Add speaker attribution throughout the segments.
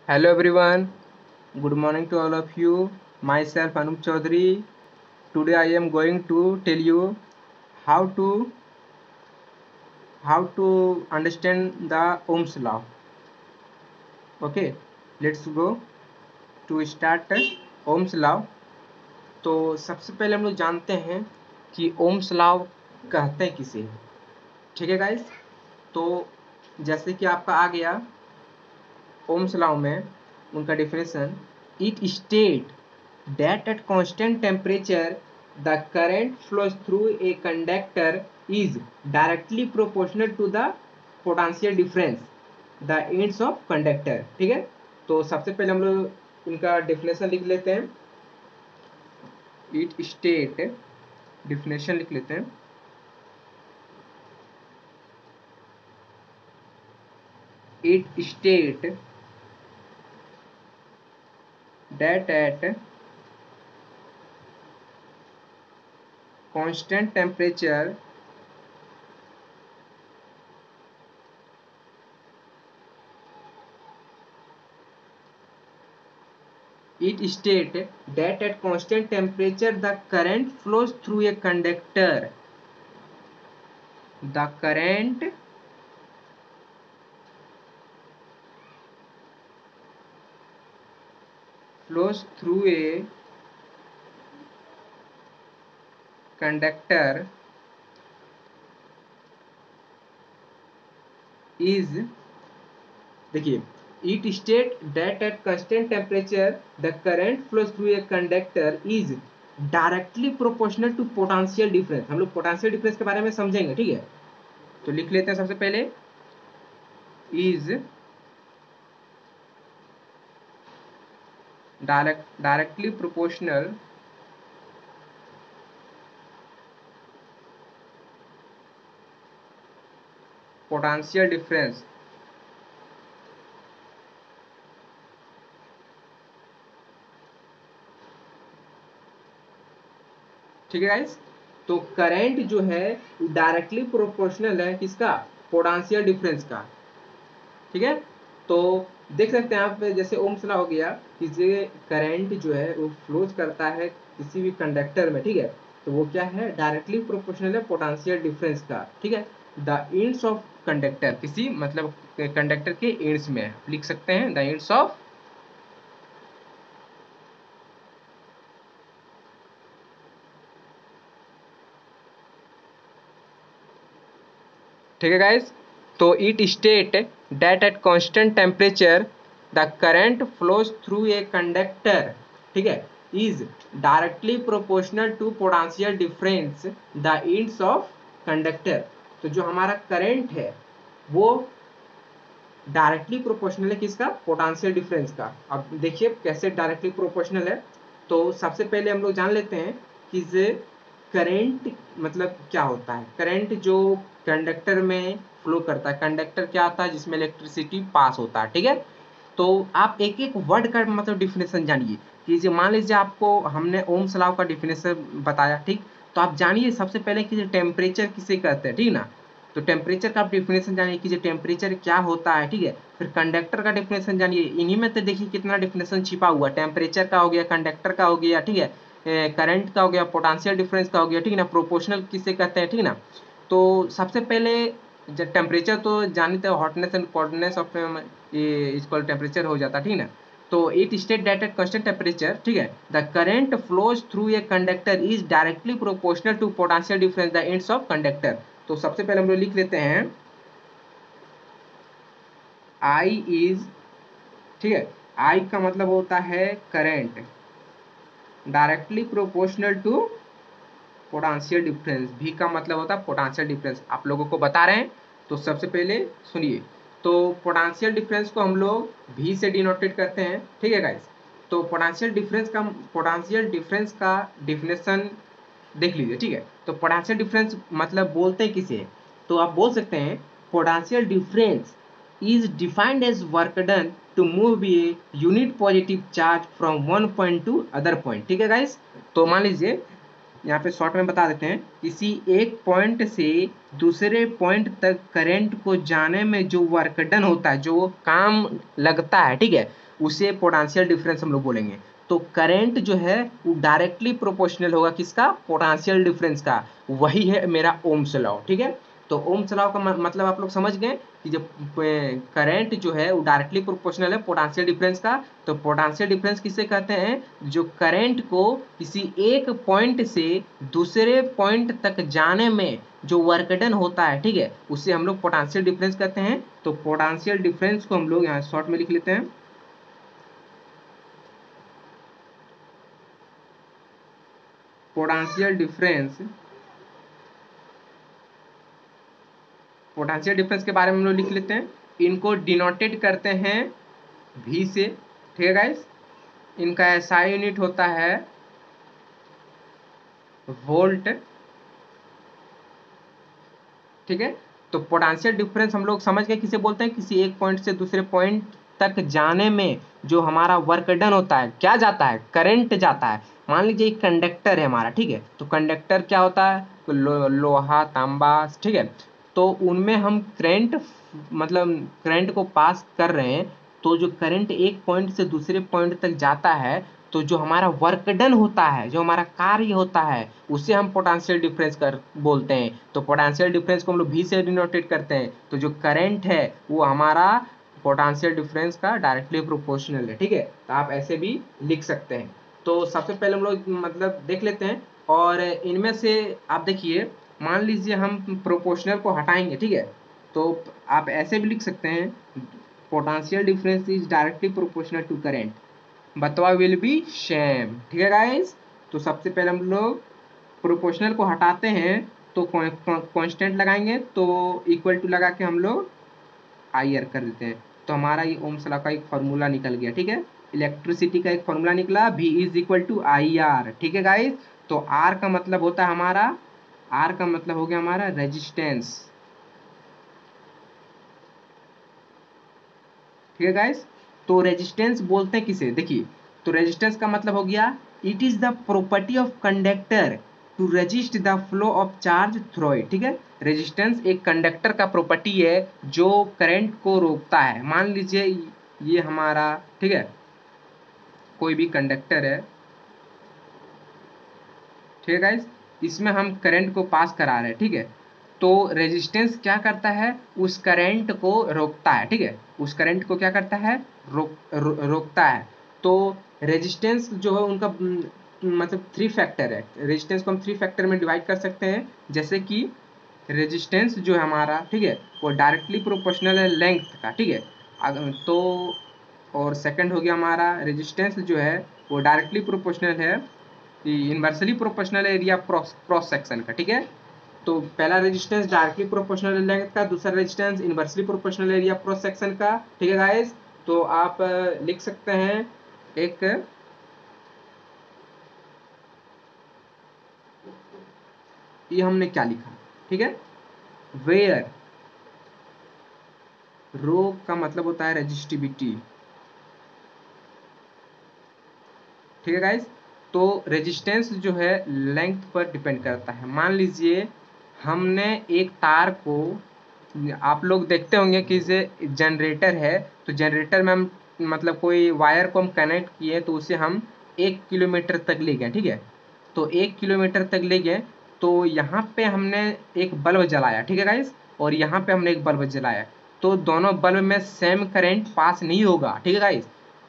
Speaker 1: Hello everyone, good morning to all of you. Myself Anup Chaudhary. Today I am going to tell you how to understand the Ohm's law. Okay, let's go to start Ohm's law. तो सबसे पहले हम लोग जानते हैं कि Ohm's law कहते हैं किसे। ठीक है गाइस, तो जैसे कि आपका आ गया ओम्स लॉ में उनका definition, it state that at constant temperature the current flows through a conductor is directly proportional to the potential difference the ends of conductor। ठीक है, तो सबसे पहले हम लोग इनका डेफिनेशन लिख लेते हैं। इट स्टेट डेफिनेशन लिख लेते हैं। It state that at constant temperature it state that at constant temperature the current flows through a conductor। The current flows through a conductor is, देखिए, it state that at constant temperature the current flows through a conductor is directly proportional to potential difference। हम लोग potential difference के बारे में समझेंगे। ठीक है, तो लिख लेते हैं सबसे पहले, is directly proportional potential difference। ठीक है गाइस, तो करंट जो है डायरेक्टली प्रोपोर्शनल है किसका, पोटेंशियल डिफरेंस का। ठीक है, तो देख सकते हैं आप, जैसे ओम्स लॉ हो गया कि ये करंट जो है वो फ्लोज करता है किसी भी कंडक्टर में। ठीक है, तो वो क्या है, डायरेक्टली प्रोपोर्शनल है पोटेंशियल डिफरेंस का। ठीक है, द एंड्स ऑफ कंडक्टर, किसी मतलब कंडक्टर के एंड्स में लिख सकते हैं द एंड्स ऑफ। ठीक है गाइस, तो it state that at constant temperature the current flows through a conductor, ठीक है, is directly proportional to potential difference the ends of conductor. तो जो हमारा करंट है वो डायरेक्टली प्रोपोर्शनल है किसका, पोटेंशियल डिफरेंस का। अब देखिए कैसे डायरेक्टली प्रोपोर्शनल है। तो सबसे पहले हम लोग जान लेते हैं कि करंट मतलब क्या होता है। करंट जो कंडक्टर में फ्लो करता है, कंडक्टर क्या होता है, जिसमें इलेक्ट्रिसिटी पास होता है। ठीक है, तो आप एक एक वर्ड का मतलब डिफिनेशन जानिए कि जो मान लीजिए आपको हमने ओम्स लॉ का डिफिनेशन बताया। ठीक, तो आप जानिए सबसे पहले कि टेम्परेचर किसे कहते हैं। ठीक ना, तो टेम्परेचर का आप डिफिनेशन जानिए कि जो टेम्परेचर क्या होता है। ठीक है, फिर कंडक्टर का डिफिनेशन जानिए। इन्हीं में तो देखिए कितना डिफिनेशन छिपा हुआ, टेम्परेचर का हो गया, कंडक्टर का हो गया, ठीक है, करंट का हो गया, पोटेंशियल डिफरेंस का हो गया। ठीक ना, प्रोपोर्शनल किसे कहते हैं। ठीक ना, तो सबसे पहले जब टेम्परेचर तो जानते हो, हॉटनेस एंड कोल्डनेस ऑफ ये इक्वल टेम्परेचर हो जाता है। ठीक ना, तो it state that at constant temperature, ठीक है, the current flows through a conductor is directly proportional to potential difference the ends of conductor. तो सबसे पहले हम लोग लिख लेते हैं आई इज, ठीक है, आई का मतलब होता है current directly proportional to potential difference. भी का मतलब होता है पोटेंशियल डिफरेंस, आप लोगों को बता रहे हैं। तो सबसे पहले सुनिए, तो पोटेंशियल डिफरेंस को हम लोग भी से डिनोटेट करते हैं। ठीक है गाइस, तो पोटेंशियल डिफरेंस का डिफिनेशन देख लीजिए। ठीक है, तो पोटेंशियल डिफरेंस मतलब बोलते हैं किसे, तो आप बोल सकते हैं potential difference is defined as work done to move a unit positive charge from one point to other point। ठीक है गाइस, तो मान लीजिए यहाँ पे शॉर्ट में बता देते हैं, किसी एक पॉइंट से दूसरे पॉइंट तक करंट को जाने में जो वर्क डन होता है, जो काम लगता है, ठीक है, उसे पोटेंशियल डिफरेंस हम लोग बोलेंगे। तो करंट जो है वो डायरेक्टली प्रोपोर्शनल होगा किसका, पोटेंशियल डिफरेंस का, वही है मेरा ओम्स लॉ। ठीक है, तो ओम्स लॉ का मतलब आप लोग समझ गए कि जब करंट जो है वो डायरेक्टली प्रोपोर्शनल है पोटेंशियल डिफरेंस का। तो पोटेंशियल डिफरेंस किसे कहते हैं, जो करंट को किसी एक पॉइंट से दूसरे पॉइंट तक जाने में जो वर्क डन होता है, ठीक है, उसे हम लोग पोटेंशियल डिफरेंस कहते हैं। तो पोटेंशियल डिफरेंस को हम लोग यहाँ शॉर्ट में लिख लेते हैं, पोटेंशियल डिफरेंस। पोटेंशियल डिफरेंस के बारे में हम लोग लिख लेते हैं, इनको डिनोटेड करते हैं V से। ठीक है गाइस, इनका SI यूनिट होता है वोल्ट। ठीक है, तो पोटेंशियल डिफरेंस हम लोग समझ गए किसे बोलते हैं, किसी एक पॉइंट से दूसरे पॉइंट तक जाने में जो हमारा वर्क डन होता है, क्या जाता है, करंट जाता है। मान लीजिए एक कंडक्टर है हमारा, ठीक है, तो कंडक्टर क्या होता है, लोहा तांबा, ठीक है, तो उनमें हम करंट मतलब करंट को पास कर रहे हैं। तो जो करंट एक पॉइंट से दूसरे पॉइंट तक जाता है, तो जो हमारा वर्क डन होता है, जो हमारा कार्य होता है, उसे हम पोटेंशियल डिफरेंस कर बोलते हैं। तो पोटेंशियल डिफरेंस को हम लोग V से डिनोटेट करते हैं। तो जो करंट है वो हमारा पोटेंशियल डिफरेंस का डायरेक्टली प्रोपोर्शनल है। ठीक है, तो आप ऐसे भी लिख सकते हैं। तो सबसे पहले हम लोग मतलब देख लेते हैं, और इनमें से आप देखिए, मान लीजिए हम प्रोपोर्शनल को हटाएंगे, ठीक है, तो आप ऐसे भी लिख सकते हैं, potential difference is directly proportional to current, बतवा विल बी सेम। ठीक है गाइस, तो सबसे पहले हम लोग प्रोपोर्शनल को हटाते हैं, तो कांस्टेंट लगाएंगे, तो इक्वल टू लगा के हम लोग IR कर देते हैं। तो हमारा ये ओम्स लॉ का एक फॉर्मूला निकल गया। ठीक है, इलेक्ट्रिसिटी का एक फॉर्मूला निकला, V is equal to IR। ठीक है गाइस, तो R का मतलब होता है हमारा, R का मतलब हो गया हमारा रेजिस्टेंस। ठीक है गाइस, तो रेजिस्टेंस बोलते हैं किसे, देखिए, तो रेजिस्टेंस का मतलब हो गया, it is the property of conductor to resist the flow of charge through it. ठीक है, रेजिस्टेंस एक कंडक्टर का प्रॉपर्टी है जो करंट को रोकता है। मान लीजिए ये हमारा, ठीक है, कोई भी कंडक्टर है, ठीक है गाइस, इसमें हम करंट को पास करा रहे हैं। ठीक है, तो रेजिस्टेंस क्या करता है, उस करंट को रोकता है। ठीक है, उस करंट को क्या करता है, रोकता है। तो रेजिस्टेंस जो है उनका मतलब 3 फैक्टर है। रेजिस्टेंस को हम 3 फैक्टर में डिवाइड कर सकते हैं, जैसे कि रेजिस्टेंस जो है हमारा, ठीक है, वो डायरेक्टली प्रोपोर्शनल है लेंथ का। ठीक है, तो और सेकंड हो गया हमारा रेजिस्टेंस जो है वो डायरेक्टली प्रोपोर्शनल है, inversely proportional area cross section का। ठीक है, तो पहला रेजिस्टेंस डायरेक्टली प्रोपोर्शनल लेंथ का, दूसरा resistance inversely proportional area cross section का। ठीक है गाइस, तो आप लिख सकते हैं एक, ये हमने क्या लिखा, ठीक है, वेयर, रो का मतलब होता है रेजिस्टिविटी। ठीक है गाइस, तो रेजिस्टेंस जो है लेंथ पर डिपेंड करता है। मान लीजिए हमने एक तार को, आप लोग देखते होंगे कि इसे जनरेटर है, तो जनरेटर में हम मतलब कोई वायर को हम कनेक्ट किए, तो उसे हम 1 किलोमीटर तक ले गए। ठीक है, तो 1 किलोमीटर तक ले गए, तो यहाँ पे हमने एक बल्ब जलाया। ठीक है गाइस, और यहाँ पे हमने एक बल्ब जलाया, तो दोनों बल्ब में सेम करंट पास नहीं होगा। ठीक है गाइस,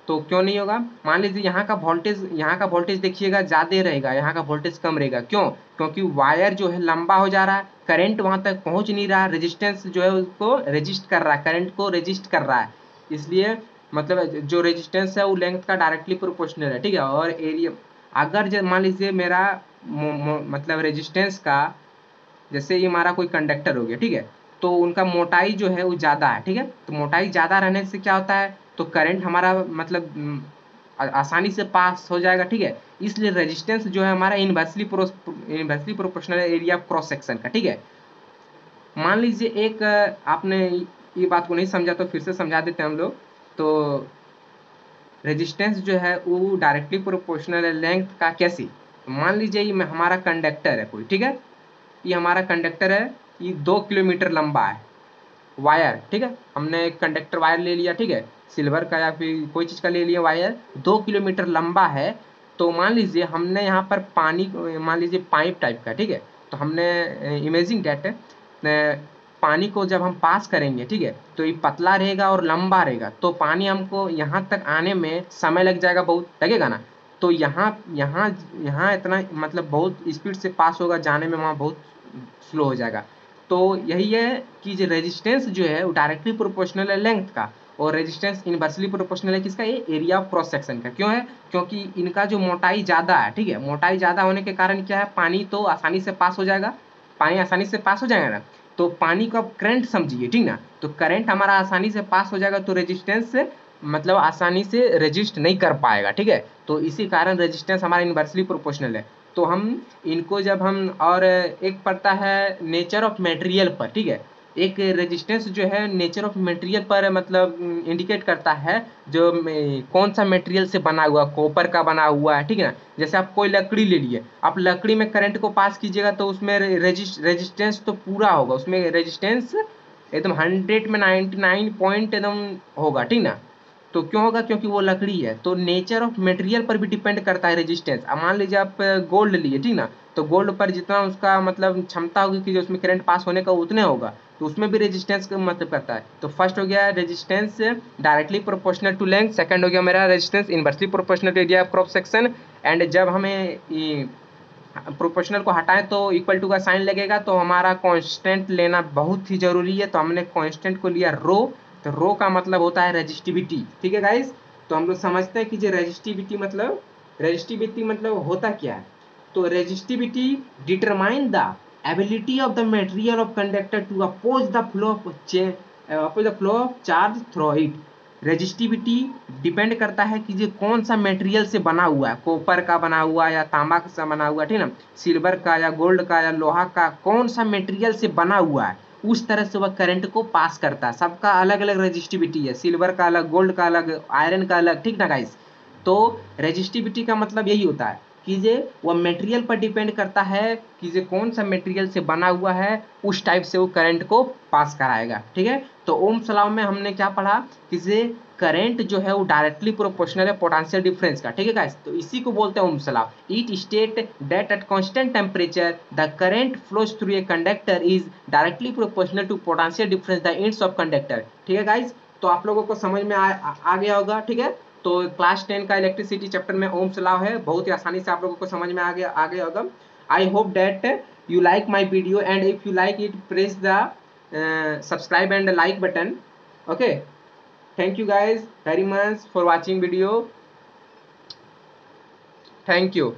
Speaker 1: तो क्यों नहीं होगा, मान लीजिए यहाँ का वोल्टेज देखिएगा ज़्यादा रहेगा, यहाँ का वोल्टेज कम रहेगा। क्यों, क्योंकि वायर जो है लंबा हो जा रहा है, करंट वहाँ तक पहुँच नहीं रहा, रेजिस्टेंस जो है उसको रेजिस्ट कर रहा है, करंट को रेजिस्ट कर रहा है। इसलिए मतलब जो रेजिस्टेंस है वो लेंथ का डायरेक्टली प्रोपोर्शनल है। ठीक है, और एरिया, अगर मान लीजिए मेरा मतलब रेजिस्टेंस का, जैसे ये हमारा कोई कंडक्टर हो गया, ठीक है, तो उनका मोटाई जो है वो ज़्यादा है। ठीक है, तो मोटाई ज़्यादा रहने से क्या होता है, तो करंट हमारा मतलब आसानी से पास हो जाएगा। ठीक है, इसलिए रेजिस्टेंस जो है हमारा inversely proportional area cross section का। ठीक है, मान लीजिए एक आपने ये बात को नहीं समझा, तो फिर से समझा देते हैं हम लोग। तो रेजिस्टेंस जो है वो डायरेक्टली प्रोपोर्शनल है लेंथ का। कैसे, तो मान लीजिए ये हमारा कंडक्टर है कोई, ठीक है, ये हमारा कंडक्टर है, ये 2 किलोमीटर लंबा है। वायर, ठीक है, हमने एक कंडक्टर वायर ले लिया, ठीक है, सिल्वर का या फिर कोई चीज़ का ले लिया वायर, 2 किलोमीटर लंबा है। तो मान लीजिए हमने यहाँ पर पानी, मान लीजिए पाइप टाइप का, ठीक है, तो हमने इमेजिंग दैट पानी को जब हम पास करेंगे, ठीक है, तो ये पतला रहेगा और लंबा रहेगा, तो पानी हमको यहाँ तक आने में समय लग जाएगा, बहुत लगेगा ना। तो यहाँ यहाँ यहाँ इतना मतलब बहुत स्पीड से पास होगा, जाने में वहाँ बहुत स्लो हो जाएगा। तो यही है कि जो रेजिस्टेंस जो है वो डायरेक्टली प्रोपोर्शनल है लेंथ का, और रेजिस्टेंस इनवर्सली प्रोपोर्शनल है किसका, ये एरिया ऑफ क्रॉस सेक्शन का। क्यों है, क्योंकि इनका जो मोटाई ज़्यादा है, ठीक है, मोटाई ज़्यादा होने के कारण क्या है, पानी तो आसानी से पास हो जाएगा, पानी आसानी से पास हो जाएगा ना। तो पानी को आप करंट समझिए, ठीक ना, तो करंट हमारा आसानी से पास हो जाएगा, तो रेजिस्टेंस से मतलब आसानी से रेजिस्ट नहीं कर पाएगा, ठीक है। तो इसी कारण रेजिस्टेंस हमारा इनवर्सली प्रोपोर्शनल है। तो हम इनको जब हम, और एक पड़ता है नेचर ऑफ मटेरियल पर, ठीक है, एक रेजिस्टेंस जो है नेचर ऑफ मटेरियल पर मतलब इंडिकेट करता है, जो कौन सा मटेरियल से बना हुआ, कॉपर का बना हुआ है, ठीक है ना। जैसे आप कोई लकड़ी ले लिए, आप लकड़ी में करंट को पास कीजिएगा तो उसमें रेजिस्टेंस तो पूरा होगा, उसमें रेजिस्टेंस एकदम 100 में 99 पॉइंट एकदम होगा, ठीक ना। तो क्यों होगा, क्योंकि वो लकड़ी है। तो नेचर ऑफ मटेरियल पर भी डिपेंड करता है रेजिस्टेंस। अब मान लीजिए आप गोल्ड लिए, ठीक ना, तो गोल्ड पर जितना उसका मतलब क्षमता होगी कि जो उसमें करंट पास होने का उतने होगा, तो उसमें भी रेजिस्टेंस का मतलब करता है। तो फर्स्ट हो गया resistance directly proportional to length, second हो गया मेरा resistance inversely proportional to area of cross section. And जब हमें प्रोपोर्शनल को हटाएं तो इक्वल टू का साइन लगेगा, तो हमारा कांस्टेंट लेना बहुत ही जरूरी है। तो हमने कांस्टेंट को लिया रो, तो रो का मतलब होता है रेजिस्टिविटी, ठीक है गाइस। तो हम लोग समझते हैं कि जो रेजिस्टिविटी मतलब होता क्या है। तो resistivity determine the ability of the material of conductor to oppose the flow of charge through it. Resistivity depend करता है कि ये कौन सा मटेरियल से बना हुआ है, कॉपर का बना हुआ या तांबा से बना हुआ, ठीक ना, सिल्वर का या गोल्ड का या लोहा का, कौन सा मटेरियल से बना हुआ है, उस तरह से वह करंट को पास करता है। सबका अलग अलग रेजिस्टिविटी है, सिल्वर का अलग, गोल्ड का अलग, आयरन का अलग, ठीक ना गाइस। तो रेजिस्टिविटी का मतलब यही होता है कि ये वह मटेरियल पर डिपेंड करता है कि ये कौन सा मटेरियल से बना हुआ है, उस टाइप से वो करंट को पास कराएगा, ठीक है। तो ओम्स लॉ में हमने क्या पढ़ा कि ये करंट जो है वो डायरेक्टली प्रोपोर्शनल है पोटेंशियल डिफरेंस का, ठीक है गाइस। तो इसी को बोलते हैं Ohm's law. It state that at constant temperature the current flows through a conductor is directly proportional to potential difference the ends of conductor, ठीक है गाइस। तो आप लोगों को समझ में आ गया होगा, ठीक है। तो क्लास 10 का इलेक्ट्रिसिटी चैप्टर में ओम्स लॉ है, बहुत ही आसानी से आप लोगों को समझ में आ गया होगा। I hope that you like my video, and if you like it, press the subscribe and like button. Okay, thank you guys very much for watching video. Thank you.